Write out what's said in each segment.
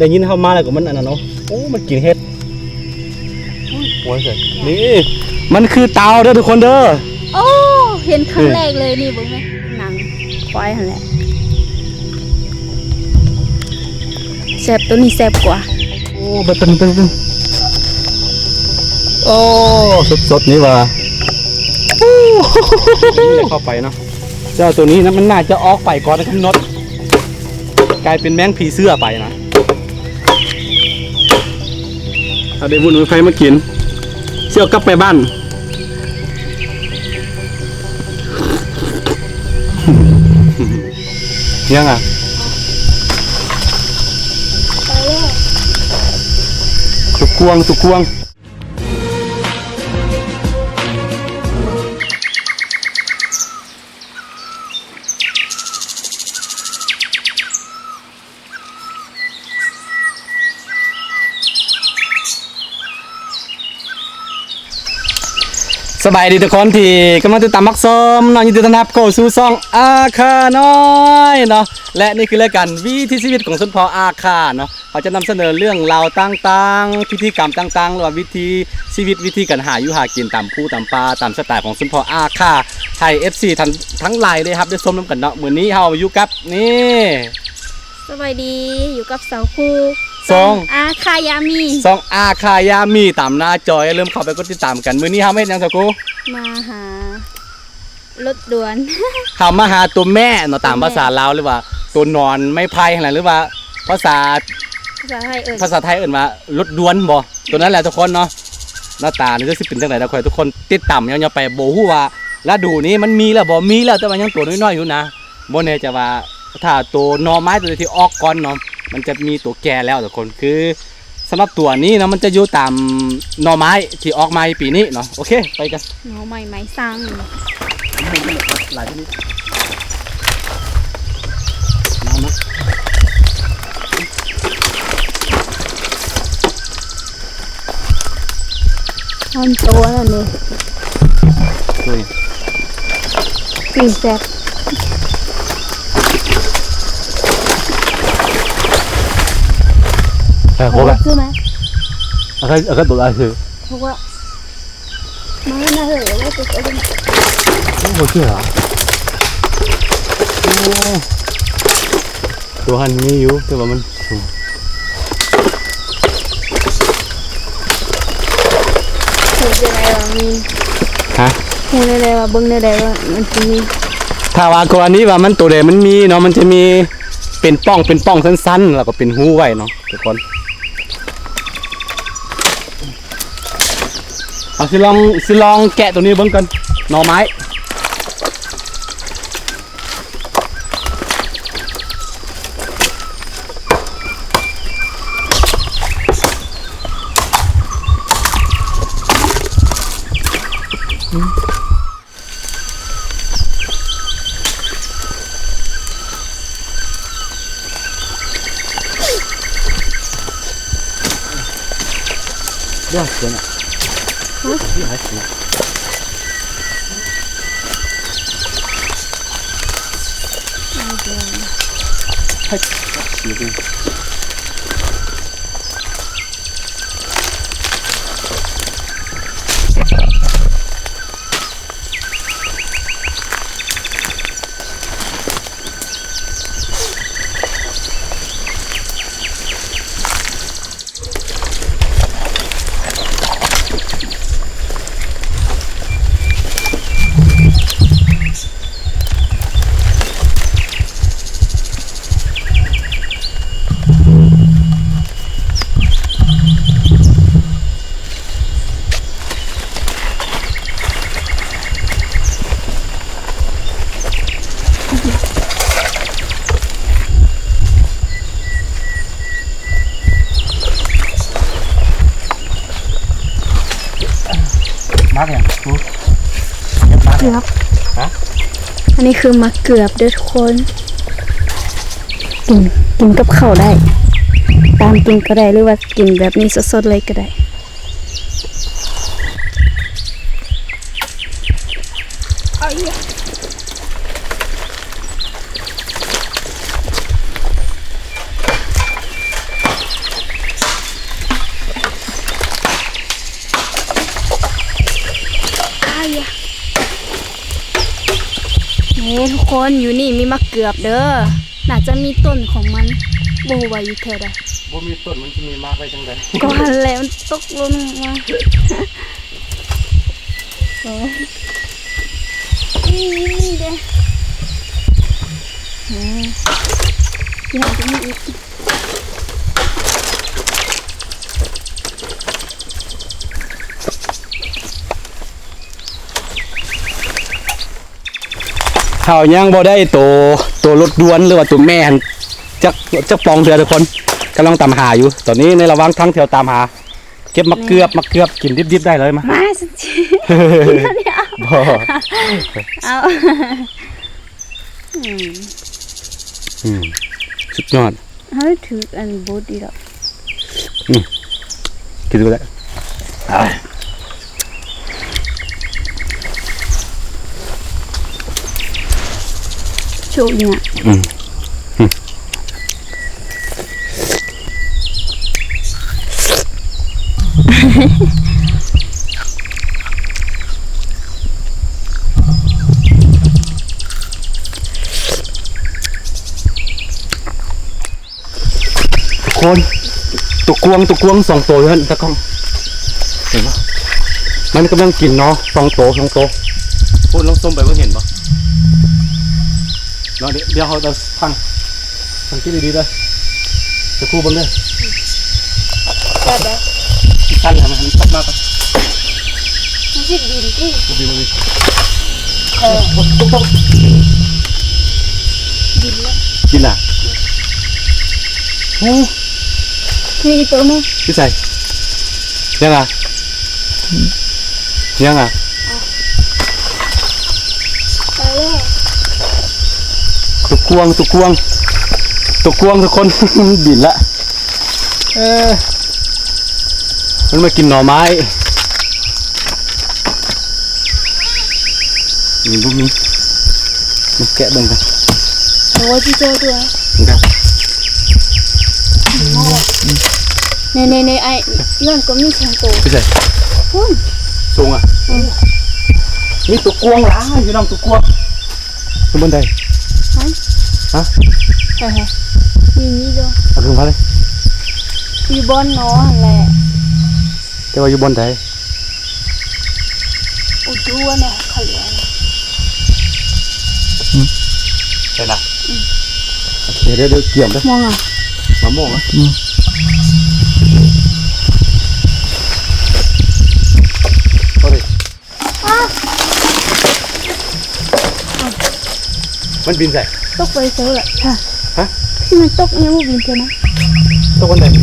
แต่ยินเข้ามาแล้วก็มันอันนั้นเนาะโอ้มันกินเห็ดโอ้ยนี่มันคือเตาเด้อทุกคนเด้อโอ้เห็นครั้งแรกเลยนี่บุ้งไหมหนังควายหันแหละแซ่บตัวนี้แซ่บกว่าโอ้เป็นโอ้สดนี่ว่ะนี่เข้าไปเนาะเจ้าตัวนี้นะมันน่าจะออกไปก่อนนะครับน็อตกลายเป็นแมงผีเสื้อไปนะเอาเดี๋ยววุ่นไฟมากินเชี่ยวกลับไปบ้านยังอ่ะตุกควงสบายดีทุกคนที่กำลังติดตามมักซ้อมน้องยินดีต้อนรับเข้าสู่ช่องอาคาน้อยเนาะและนี่คือรายการวิถีชีวิตของสุนทรอาคาเนาะเขาจะนำเสนอเรื่องราวต่างๆพิธีกรรมต่างๆหรือว่าวิธีชีวิตวิธีการหาอยู่หากินตามภูตามป่าตามสไตล์ของสุนทรอาคาไทย FC ทั้งหลายเลยครับได้ชมน้ำกันเนาะมื้อนี้เฮาอยู่กับนี่สบายดีอยู่กับสาวคู่ซองอาคายามีซองอาคายามีตามหน้าจอยเริ่มเข้าไปกดติดตามกันมื้อนี้เฮาไม่ยังสักกูมาหารถด่วนเฮามาหาตัวแม่เนาะตามภาษาลาวหรือว่าตัวนอนไม่ไผ่อะไรหรือว่าภาษาไทยเอิ้นว่ารถด่วนบ่ตัวนั้นแหละทุกคนเนาะหน้าตานี่จะสิเป็นจังได๋นะค่อยทุกคนติดตามยาวๆไปบ่ฮู้ว่าฤดูนี้มันมีแล้วบ่มีแล้วแต่ว่ายังตัวน้อยๆอยู่นะบ่แน่ใจว่าถ้าตัวหน่อไม้ตัวที่ออกก่อนเนาะมันจะมีตัวแก่แล้วทุกคนคือสำหรับตัวนี้นะมันจะอยู่ตามหน่อไม้ที่ออกมาปีนี้เนาะโอเคไปกันหน่อไม้ไม้สั่งหลายชนิดน้ำตัวแล้วนี่ปีแซ่บโอ้ยคือไหมอาตัวอะไรคือเพราะว่าไม่น่าเหยว่าจะเป็นโอ้ยเชื่อตัวหันมีอยู่แต่ว่ามันหูจะได้ว่ามีฮะหูได้ว่าเบิ้งได้ว่ามันจะมีถ้าว่าตัวนี้ว่ามันตัวเดมันมีเนาะมันจะมีเป็นป้องสั้นๆแล้วก็เป็นหูไว้เนาะทุกคนเอาสิลองแกะตัวนี้เบิ่งกันหน่อไม้เดี๋ยวเสียงอ่ะนี่หายเสียงให้เสียงมากอย่างกูเกือบฮะอันนี้คือมะเกือบด้วยทุกคนกินกับข้าวได้ตามกินก็ได้หรือว่ากินแบบนี้สดๆเลยก็ได้เอาอีก ทุกคนอยู่นี่มีมะเกือบเด้อน่าจะมีต้นของมันบ่ฮู้ว่าอยู่แถวใด บ่มีต้นมันสิมีมากไปจังได๋ ก็หันแล้วมันตกลงมาโอ้นี่เด้อยากจะมีอีก เฮายังบ่ได้ตัวรถด่วนหรือว่าตัวแม่หั่นจักปองเถื่อทุกคนกำลังตามหาอยู่ ตอนนี้ในระหว่างทางเที่ยวตามหา เก็บมะเกือบกินดิบๆได้เลยมา มาสิเนี่ย บ่ เอาสุดยอด ให้ถืออันบดอีกแล้ว กินดูได้โชว์เนี่ย คนตัวกวง2ตัวเพิ่นตะก้องเห็นปะมันกำลังกินเนาะ2ตัวพูดลองส้มไปเพิ่งเห็นปะเนาะเดี๋ยวเขาจะพังกินดีๆเลยจะคู่บังเด้อ แต่แบบ สั้นทำมันตัดมากปะ มันสิดินที่ บุบี ดินแล้ว กินอ่ะโอ้ มีตัวไหม พี่ใส่ยังอ่ะไปแล้ว ตัวกวงทุกคน บินละมันมากินหน่อไม้มีพวกนี้มันแกะเบิ่งกัน โอ้ยพี่โจด้วย กัน ในไอ้ย้อนก็มีสองตัว พี่ใส่ พุ่น สูงอ่ะมีตัวกวงหลายอยู่น้องตัวกวงขึ้นบนไดฮะ เฮ้ยมีนี่ด้วย เอาขึ้นมาเลย อยู่บนน้อแหละ แต่ว่าอยู่บนได อุดด้วยเนี่ยเขาเหลือ ใช่ละเดี๋ยวเกี่ยมด้วย มองอ่ะ มะม่วงอ่ะเอาดิมันบินใส่ ตกไปเซลล์แหละค่ะ ฮะ ที่มันตกเนี่ยมันบินใช่ไหม ตัวคนไหน ไม่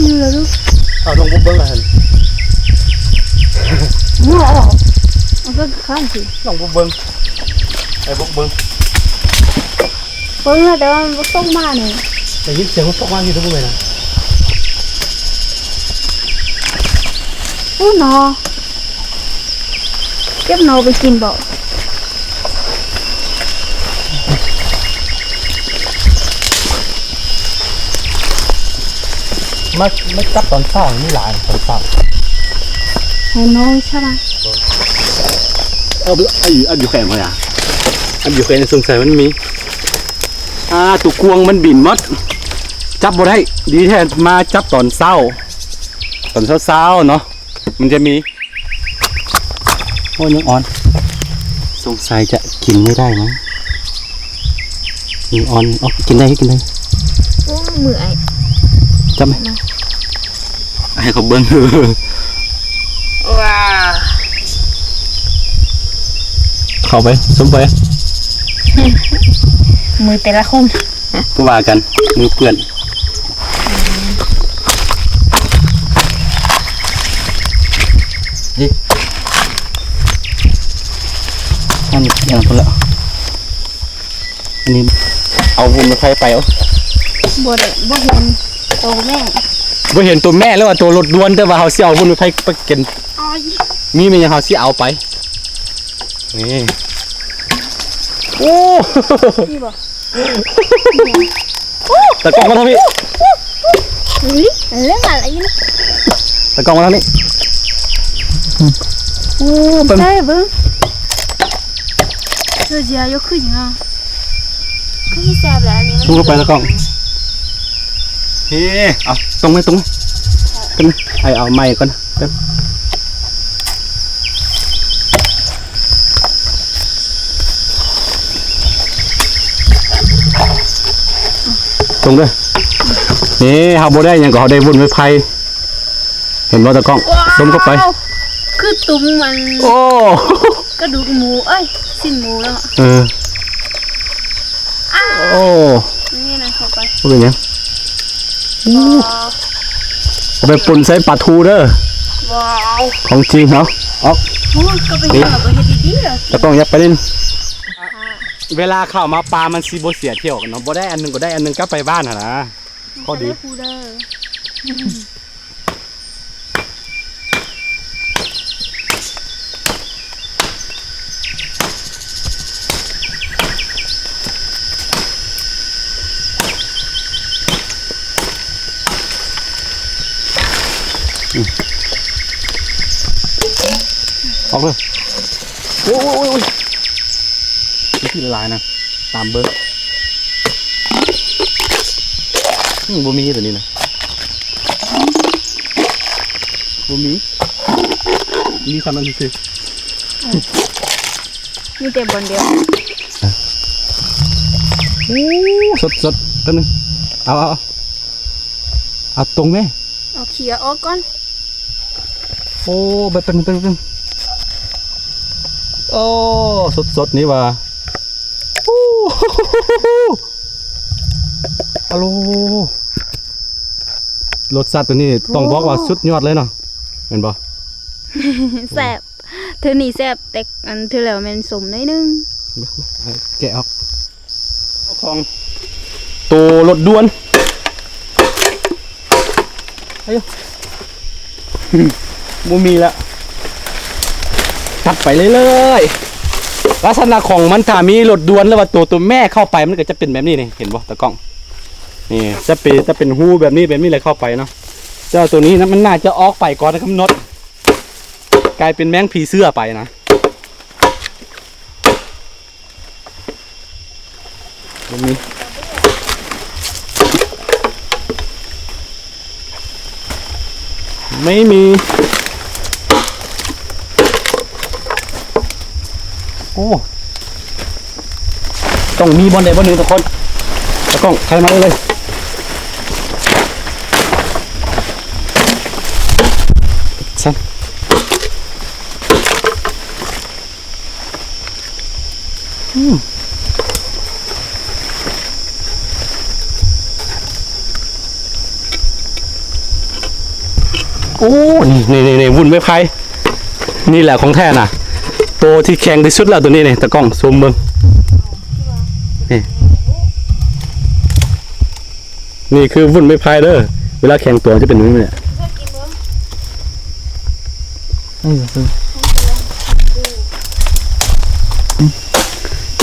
รู้เลยลูก เอาลงบุกเบิ้งละหัน มั่วหรอมันก็ข้ามสิ ลงบุกเบิ้งไอ้บุกเบิ้ง เพิ่งแต่ว่ามันตกมาเนี่ย แต่ยินเสียงมันตกมาอยู่ทุกเมื่อนะ อู้นอเก็บนอไปกินบ่ ไม่จับตอนเช้านี่หลายตอนเช้า ให้นอใช่ไหม เอาอยู่แข่งมาอ่ะอันอยู่แข่งสงสัยมันมีตัวกวงมันบินมดจับบ่ได้ดีแท้มาจับตอนเช้าเนาะมันจะมีโอ้ยังอ่อนสงสัยจะกินไม่ได้มั้งยังอ่อนกินได้ โอ้มือไอ้ จับไหมให้เขาเบิ้ง ว้า เข้าไปสมไป มือแต่ละคน ก็ว่ากันมือเปื่อนนี่อันนี้อย่างคนละอันนี้เอาวุ้นมาใครไปเอา บ่ได้บ่เห็นโตแม่ บ่เห็นตัวแม่แล้วว่าตัวรถด่วนแต่ว่าเขาสิเอาวุ้นมาใครไปกิน อ้อย มีมันยังเขาสิเอาไปนี่โอ้ นี่บ่ ตะกล้องมาทางนี้ นี่เรื่องอะไรนี่ ตะกล้องมาทางนี้โอ้เป็น ใช่เบิ่ง อเจียยกขึ้นยังอ่ะก็ไม่แซ่บแล้วอันนี้มัน สู้เข้าไปแล้วกล้องเฮ้เอาตรงไหมกันนะไอเอาไม้ก่อนนะตรงด้วยนี่เฮาบ่ได้ยังก็เฮาได้วุ่นไม้ไผ่เห็นบ่ตะกล้องดมเข้าไป คือตุ้มมัน โอ้ กระดูกหมูเอ้ยสิ้นหมูแล้ว โอ้ นี่นะเข้าไป เป็นยังเอาไปปุ่นใส่ปลาทูเด้อ ว้าว ของจริงเนาะออก โอ้ก็ไปหาไปเฮ็ดดีๆเหรอ ตะกล้องยับไปนิดเวลาเข้ามาปลามันสิบ่เสียเที่ยวกันเนาะบ่ได้อันนึงก็ได้อันนึงกลับไปบ้านหั่นนะข้อดี พูดเด้อ ออกเลยโอ้ยนี่ที่ละลายนะตามเบอร์บ่มีตัวนี้นะบ่มีทำมันสิ มีแต่บนเดียว โอ้สดตัวนึงเอาตรงไหม เอาเขียออกก่อน โอ้แบบเป็นโอ้สดนี่ว่าโอ้ฮัลโหลรสชาติตัวนี้ต้องบอกว่าสุดยอดเลยเนาะเห็นบ่ แซ่บเธอนี่แซ่บแต่อันเธอแล้วมันสมนิดนึง แกะออกของตัวรถด่วนเฮ้ยบ่มีแล้วตัดไปเลยลักษณะของมันถ้ามีรถด่วนหรือว่าตัวแม่เข้าไปมันก็จะเป็นแบบนี้นี่เห็นบ่ตะกล้องนี่จะเป็นหูแบบนี้เลยเข้าไปเนาะเจ้าตัวนี้นะมันน่าจะออกไปก่อนนะกำหนดกลายเป็นแมงผีเสื้อไปนะตรงนี้ไม่มีโอ้ต้องมีบอลใดบอลหนึ่งทุกคนตะกล้องใครมาเลยฉันโอ้นี่วุ่นไม่ไพ่นี่แหละของแท้น่ะตัวที่แข็งที่สุดแล้วตัวนี้เนี่ยตะกล้องซูมเบิ้งนี่คือวุ่นไม่ไพ่เด้อเวลาแข็งตัวจะเป็นแบบนี้เนี่ย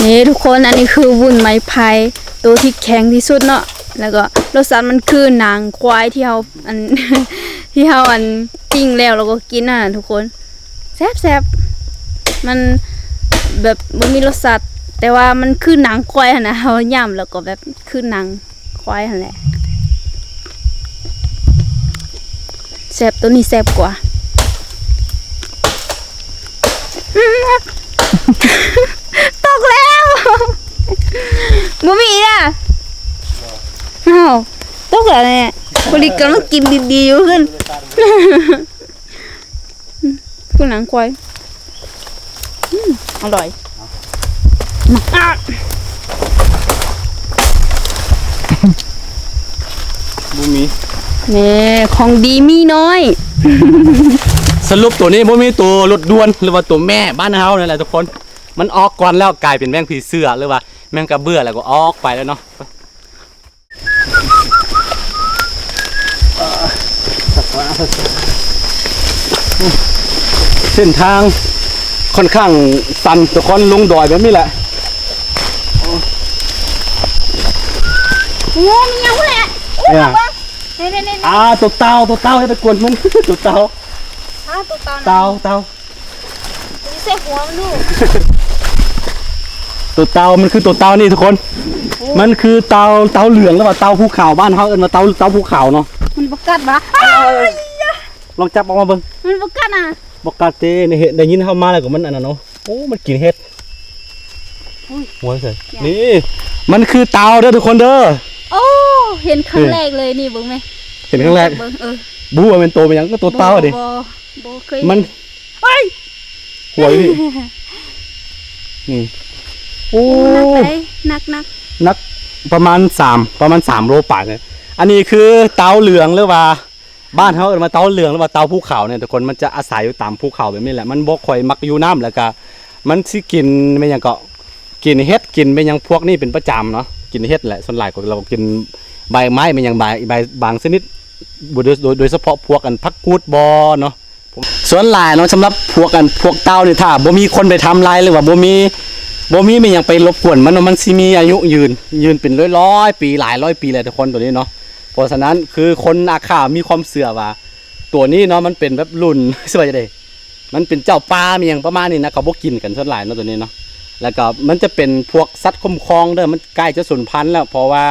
นี่ทุกคนอันนี้คือวุ้นไม้ไผ่ตัวที่แข็งที่สุดเนาะแล้วก็รสชาติมันคือหนังควายที่เราอัน ที่เราอันปิ้งแล้วเราก็กินน่ะทุกคนแซ่บมันแบบมันมีรสชาติแต่ว่ามันคือหนังควายหั่นนะเราย่ำแล้วก็แบบคือหนังควายหั่นแหละแซ่บตัวนี้แซ่บกว่า ตกแล้วบ่มีอ่ะอ้าวตกแล้วเนี่ยพอดีกำลังกินดีๆอยู่ขึ้นคือหนังควายอร่อยมาก บ่มี นี่ของดีมีน้อย สรุปตัวนี้บ่มีตัวรถด่วนหรือว่าตัวแม่บ้านเฮานี่แหละทุกคนมันออกก่อนแล้วกลายเป็นแมงผีเสื้อหรือว่าแมงกระเบื้อแล้วก็ออกไปแล้วเนาะเส้นทางค่อนข้างสั่นทุกคนลงดอยแบบนี้แหละ โอ้มียังแหละ เนี่ย นี่ ตัวเต่าให้ตะกวนมัน ตัวเต่า ตัวเต่า เต่า นี่ใส่หัวมันดู ตัวเตามันคือตัวเตานี่ทุกคน มันคือเตาเหลืองแล้วว่าเตาภูเขาบ้านเขาเอิ้นว่าเตาภูเขาเนาะ มันบกัดปะ ลองจับออกมาเบิ่ง มันบกัดอ่ะ บอกกาเต้ในเห็ดได้ยินเข้ามาแล้วก็มันอันนั้นเนาะโอ้มันกินเห็ดหัวเฉยนี่มันคือเตาเด้อทุกคนเด้อ โอ้เห็นครั้งแรกเลยนี่เบิ่งไหม เห็นครั้งแรก เบิ่งบูว่าเป็นตัวเป็นหยังก็ตัวเตาอะดิ บ่เคย มัน เฮ้ย หัวพี่นี่โอ้ นักไหนนัก นักประมาณ3โลป่าเลยอันนี้คือเตาเหลืองหรือว่าบ้านเขาเอิ้นมาเตาเหลืองหรือว่าเตาภูเขาเนี่ยทุกคนมันจะอาศัยอยู่ตามภูเขาแบบนี้แหละมันบ่ค่อยมักอยู่น้ำแล้วก็มันสิกินเป็นหยังก็กินเห็ดกินเป็นหยังพวกนี้เป็นประจำเนาะกินเห็ดแหละส่วนใหญ่ก็เรากินใบไม้เป็นหยังใบบางชนิดโดยเฉพาะพวกกันพักกูดบอเนาะส่วนหลายเนาะสำหรับพวกเต้านี่ถ้าบ่มีคนไปทำลายหรือว่าบ่มีไม่หยังไปรบกวนมันเนาะมันสิมีอายุยืนเป็นร้อยปีหลายร้อยปีเลยทุกคนตัวนี้เนาะเพราะฉะนั้นคือคนอาขามีความเสื่อว่าตัวนี้เนาะมันเป็นแบบรุ่น สวยจังได๋มันเป็นเจ้าป่ามีหยังประมาณนี้นะเขาบ่กินกันส่วนหลายเนาะตัวนี้เนาะแล้วก็มันจะเป็นพวกสัตว์คุ้มครองเด้อมันใกล้จะสูญพันธุ์แล้วเพราะว่า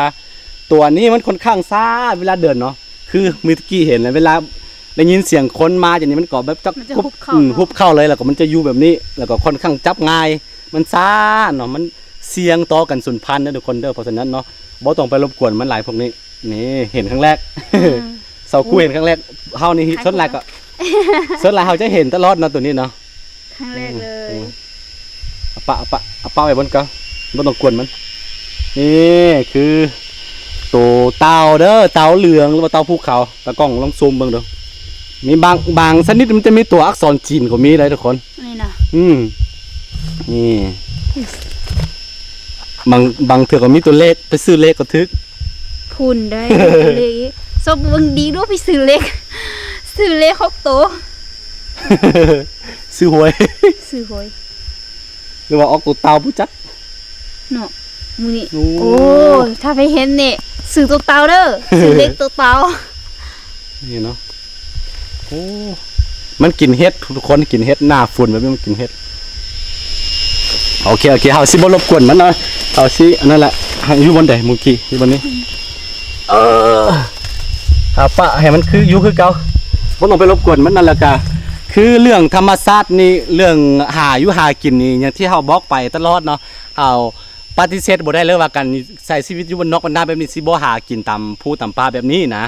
ตัวนี้มันค่อนข้างซ่าเวลาเดินเนาะคือมีตะกี้เห็นแล้วเวลาได้ยินเสียงคนมาอย่างนี้มันก็แบบจักฮุบเข้าเลยแล้วก็มันจะอยู่แบบนี้แล้วก็ค่อนข้างจับง่ายมันซ่าเนาะมันเสียงต่อกันสูญพันธุ์เด้อทุกคนเด้อเพราะฉะนั้นเนาะบ่ต้องไปรบกวนมันหลายพวกนี้นี่เห็นครั้งแรก เสาคู่เห็นครั้งแรกเฮานี่ส่วนหลายก็ส่วนหลายเฮาจะเห็นตลอดเนาะตัวนี้เนาะ ครั้งแรกเลย เอาปะไว้บนก็บ่ต้องกวนมันนี่คือตัวเต่าเด้อเต่าเหลืองหรือว่าเต่าภูเขาตะกล้องลองซูมเบิ่งดูมีบางชนิดมันจะมีตัวอักษรจีนก็มีเลยทุกคน นี่นะ นี่บางเถื่อก็มีตัวเลขไปซื้อเลขก็ทึก พูนได้เลยซบเบิ่งดีด้วยไปซื้อเล็ก6ตัว ซื้อหวย ซื้อหวย หรือว่าออกตัวเต่าผู้จัก เนาะมื้อนี้ โอ้ โอ้ถ้าไปเห็นนี่ซื้อตัวเตาเด้อซื้อเล็กตัวเตา นี่เนาะโอ้มันกินเห็ดทุกคนกินเห็ดหน้าฝุ่นแบบนี้มันกินเห็ดโอเคเฮาสิบ่รบกวนมันเนาะเอาสิอันนั้นแหละอยู่บนใดมุกี้อยู่บนนี้หาปะให้มันคืออยู่คือเก่าบ่ต้องไปรบกวนมันนั่นแหละกะคือเรื่องธรรมชาตินี่เรื่องหาอยู่หากินนี่อย่างที่เฮาบอกไปตลอดเนาะเฮาปฏิเสธบ่ได้เลยว่ากันใช้ชีวิตอยู่บนนอกบนหน้าแบบนี้สิบ่หากินตามภูตามป่าแบบนี้นะ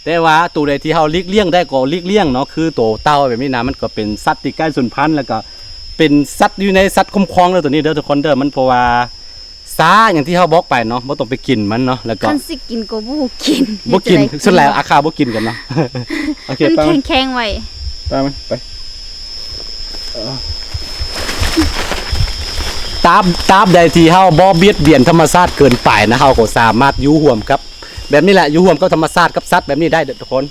แต่ว่าตัวใดที่เฮาหลีกเลี่ยงได้ก็หลีกเลี่ยงเนาะคือตัวเต่าแบบนี้นะมันก็เป็นสัตว์ที่ใกล้สูญพันธุ์แล้วก็เป็นสัตว์อยู่ในสัตว์คุ้มครองเด้อตัวนี้เด้อทุกคนเด้อมันเพราะว่าซ่าอย่างที่เฮาบอกไปเนาะบ่ต้องไปกินมันเนาะแล้วก็ คันสิกินก็บ่กิน บ่กินส่วนแล้วอาคาบ่กินกันเนาะ โอเค มัน ไป แข็งๆไว้ มันไปตาบใดที่เฮาบ่เบียดเบียนธรรมชาติเกินไปนะเฮาก็สามารถอยู่ร่วมกับแบบนี้แหละอยู่ร่วมกับธรรมชาติกับสัตว์แบบนี้ได้เด้อทุกคน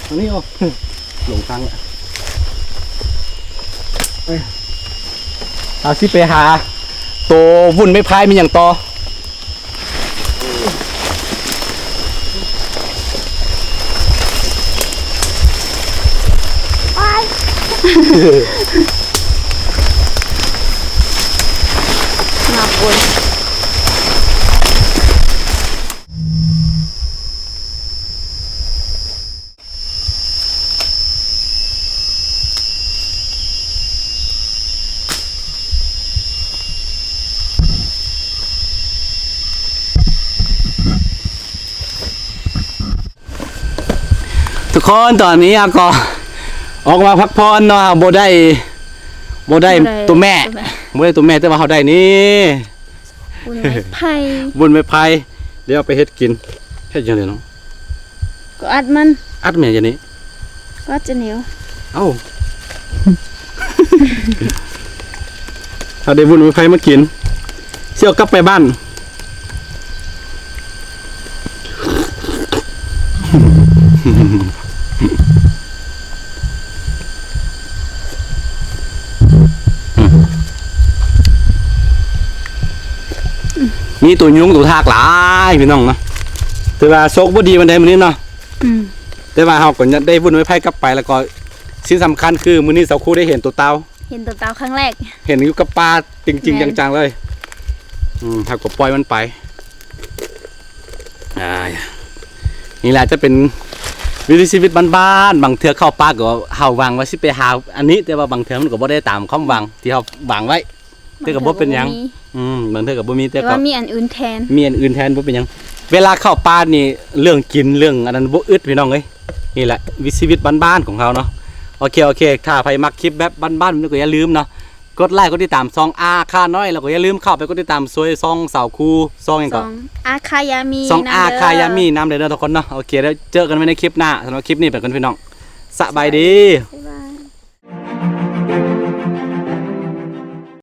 ตรงนี้โอ้ หลงทางละเอาสิไปหาตัววุ่นไม่พายมีอย่างต่อนับวน ทุกคนตอนนี้อาก็ออกมาพักผ่อนเนาะบ่ได้ตัวแม่บ่ได้ตัวแม่แต่ว่าเฮาได้นี่ บุญไม้ไผ่ บุญไม่พายเดี๋ยวเอาไปเฮ็ดกินเฮ็ดจังได๋เนาะ ก็อัดมัน อัดแม่จังนี้ ก็จะเหนียว เอ้า ถ้าได้บุญไม่พายมากินสิเอากลับไปบ้านมีตัวยุงตัวทากหลายพี่น้องเนาะแต่ว่าโชคบ่ดีมันได้มื้อนี้เนาะแต่ว่าเฮาก็ได้บุญไว้ไผกลับไปแล้วก็สิ่งสำคัญคือมื้อนี้เสาคู่ได้เห็นตัวเต่า เห็นตัวเต่าครั้งแรก เห็นอยู่กับปลาจริง แม่น ๆจังๆเลยถ้าก็ปล่อยมันไปนี่แหละจะเป็นวิถีชีวิตบ้านๆบางเทื่อเข้าป่าก็เฮาวางไว้สิไปหาอันนี้แต่ว่าบางเทื่อมันก็บ่ได้ตามความหวังที่เฮาวางไว้แต่ก็บ่เป็นหยังบางเทื่อก็บ่มีแต่ แต่ ก็ ว่ามีอันอื่นแทน มีอันอื่นแทนบ่เป็นหยังเวลาเข้าป่านี่เรื่องกินเรื่องอันนั้นบ่อึดพี่น้องเอ้ยนี่แหละวิถีชีวิตบ้านๆของเขาเนาะโอเคถ้าใครมักคลิปแบบบ้านๆก็อย่าลืมเนาะกดไลค์กดติดตามซองอาค่าน้อยแล้วก็อย่าลืมเข้าไปกดติดตามซวยซองสาวคูซองหยัง ส ก็ องอาคายามี ซอง นะ อา เด้ คายามีน้ำเด้อทุกคนเนาะโอเคแล้วเจอกันไว้ในคลิปหน้าสำหรับคลิปนี้เป็นกันพี่น้องสบายดี บ๊ายบาย